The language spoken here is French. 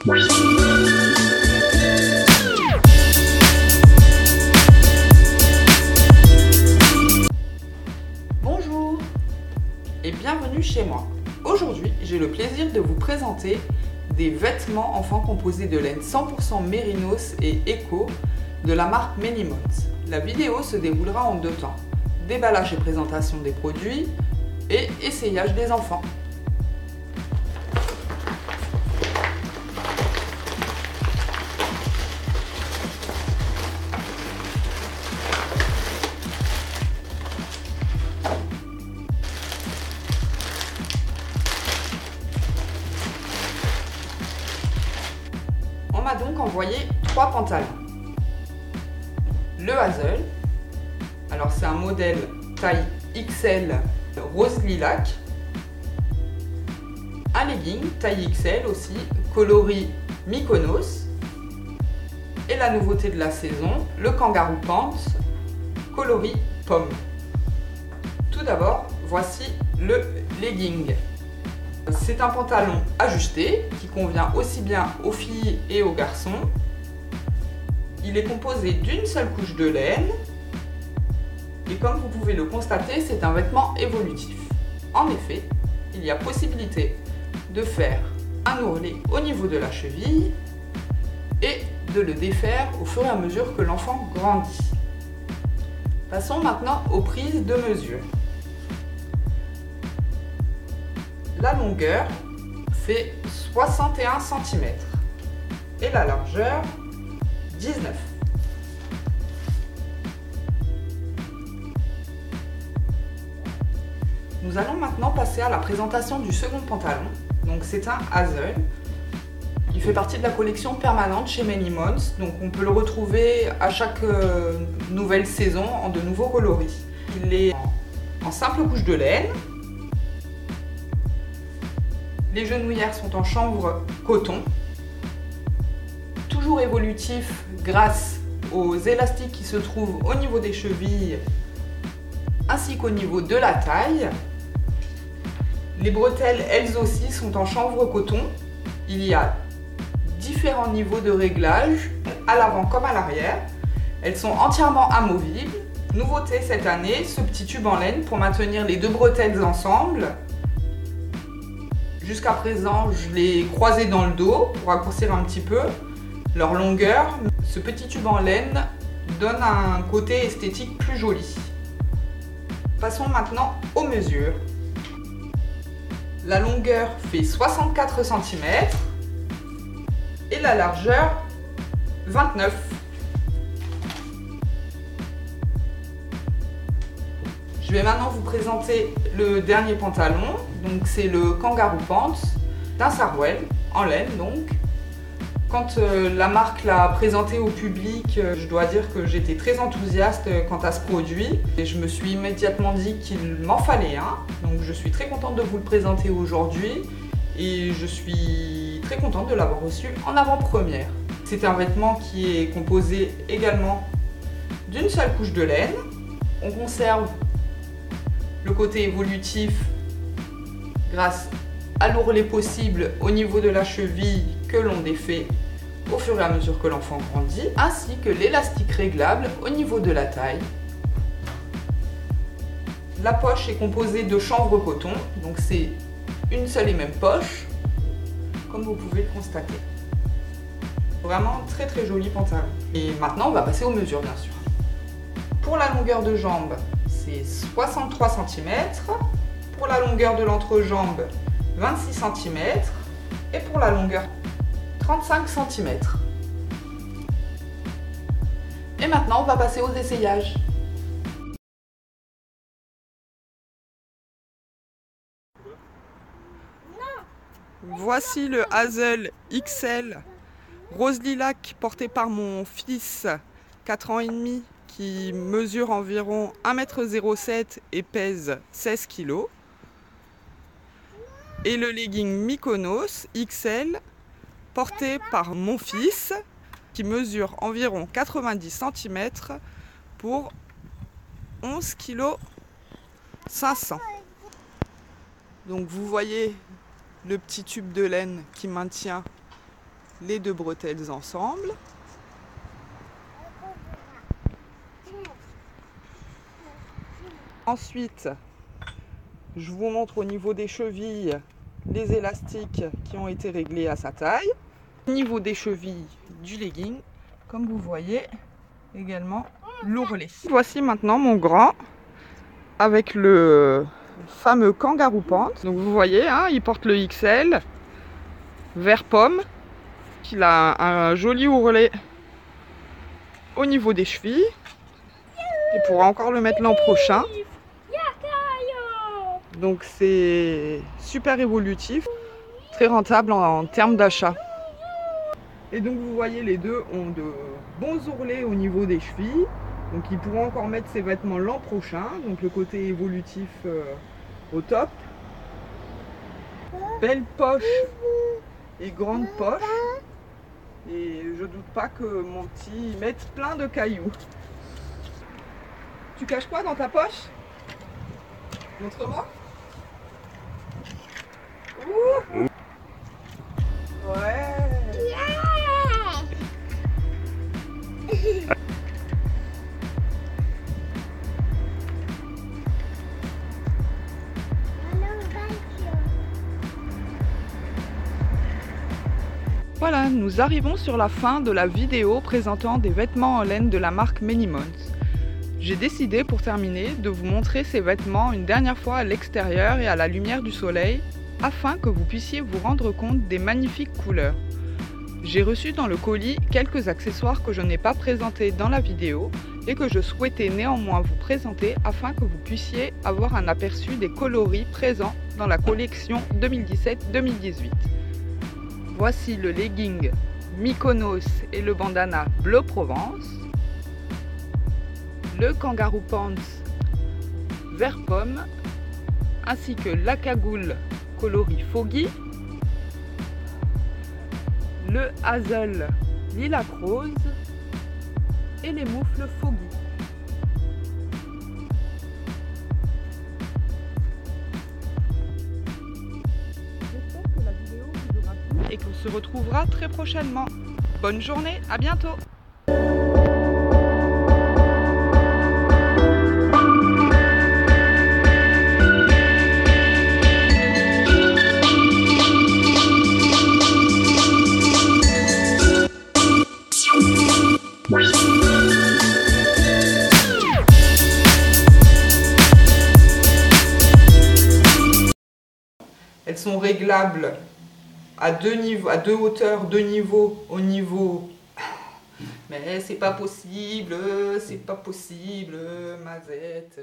Bonjour et bienvenue chez moi. Aujourd'hui, j'ai le plaisir de vous présenter des vêtements enfants composés de laine 100% mérinos et éco de la marque Many Months. La vidéo se déroulera en deux temps: déballage et présentation des produits et essayage des enfants. On m'a donc envoyé 3 pantalons. Le Hazel, alors c'est un modèle taille XL rose lilac. Un legging taille XL aussi, coloris Mykonos. Et la nouveauté de la saison, le Kangaroo Pants, coloris pomme. Tout d'abord, voici le legging. C'est un pantalon ajusté qui convient aussi bien aux filles et aux garçons. Il est composé d'une seule couche de laine et comme vous pouvez le constater, c'est un vêtement évolutif. En effet, il y a possibilité de faire un ourlet au niveau de la cheville et de le défaire au fur et à mesure que l'enfant grandit. Passons maintenant aux prises de mesure. La longueur fait 61 cm et la largeur 19. Nous allons maintenant passer à la présentation du second pantalon. Donc c'est un Hazel. Il fait partie de la collection permanente chez Many Months. Donc on peut le retrouver à chaque nouvelle saison en de nouveaux coloris. Il est en simple couche de laine. Les genouillères sont en chanvre coton, toujours évolutif grâce aux élastiques qui se trouvent au niveau des chevilles ainsi qu'au niveau de la taille. Les bretelles, elles aussi, sont en chanvre coton. Il y a différents niveaux de réglage, à l'avant comme à l'arrière. Elles sont entièrement amovibles. Nouveauté cette année, ce petit tube en laine pour maintenir les deux bretelles ensemble. Jusqu'à présent, je l'ai croisé dans le dos pour raccourcir un petit peu leur longueur. Ce petit tube en laine donne un côté esthétique plus joli. Passons maintenant aux mesures. La longueur fait 64 cm et la largeur 29. Je vais maintenant vous présenter le dernier pantalon. Donc c'est le Kangaroo Pants d'un Sarwell en laine donc. Quand la marque l'a présenté au public, je dois dire que j'étais très enthousiaste quant à ce produit et je me suis immédiatement dit qu'il m'en fallait un. Donc je suis très contente de vous le présenter aujourd'hui et je suis très contente de l'avoir reçu en avant-première. C'est un vêtement qui est composé également d'une seule couche de laine. On conserve le côté évolutif grâce à l'ourlet possible au niveau de la cheville que l'on défait au fur et à mesure que l'enfant grandit, ainsi que l'élastique réglable au niveau de la taille. La poche est composée de chanvre coton, donc c'est une seule et même poche, comme vous pouvez le constater. Vraiment très très joli pantalon. Et maintenant on va passer aux mesures bien sûr. Pour la longueur de jambe, c'est 63 cm. Pour la longueur de l'entrejambe, 26 cm. Et pour la longueur, 35 cm. Et maintenant, on va passer aux essayages. Voici le Hazel XL rose lilac porté par mon fils 4 ans et demi qui mesure environ 1,07 m et pèse 16 kg. Et le legging Mykonos XL porté par mon fils qui mesure environ 90 cm pour 11 kg 500. Donc vous voyez le petit tube de laine qui maintient les deux bretelles ensemble. Ensuite, je vous montre au niveau des chevilles les élastiques qui ont été réglés à sa taille. Au niveau des chevilles du legging, comme vous voyez, également l'ourlet. Voici maintenant mon grand avec le fameux kangaroo pants. Donc vous voyez, hein, il porte le XL vert pomme. Il a un joli ourlet au niveau des chevilles. Il pourra encore le mettre l'an prochain. Donc c'est super évolutif, très rentable en termes d'achat. Et donc vous voyez, les deux ont de bons ourlets au niveau des chevilles. Donc ils pourront encore mettre ces vêtements l'an prochain. Donc le côté évolutif au top. Belle poche et grande poche. Et je doute pas que mon petit mette plein de cailloux. Tu caches quoi dans ta poche? Montre-moi. Ouh. Ouais. Voilà, nous arrivons sur la fin de la vidéo présentant des vêtements en laine de la marque Many Months. J'ai décidé pour terminer de vous montrer ces vêtements une dernière fois à l'extérieur et à la lumière du soleil afin que vous puissiez vous rendre compte des magnifiques couleurs. J'ai reçu dans le colis quelques accessoires que je n'ai pas présentés dans la vidéo et que je souhaitais néanmoins vous présenter afin que vous puissiez avoir un aperçu des coloris présents dans la collection 2017-2018. Voici le legging Mykonos et le bandana Bleu Provence, le kangaroo pants vert pomme, ainsi que la cagoule coloris Foggy, le hazel lilac rose et les moufles Foggy. J'espère que la vidéo vous aura plu et qu'on se retrouvera très prochainement. Bonne journée, à bientôt! Elles sont réglables à deux niveaux, à deux hauteurs, deux niveaux au niveau. Mais c'est pas possible, Mazette.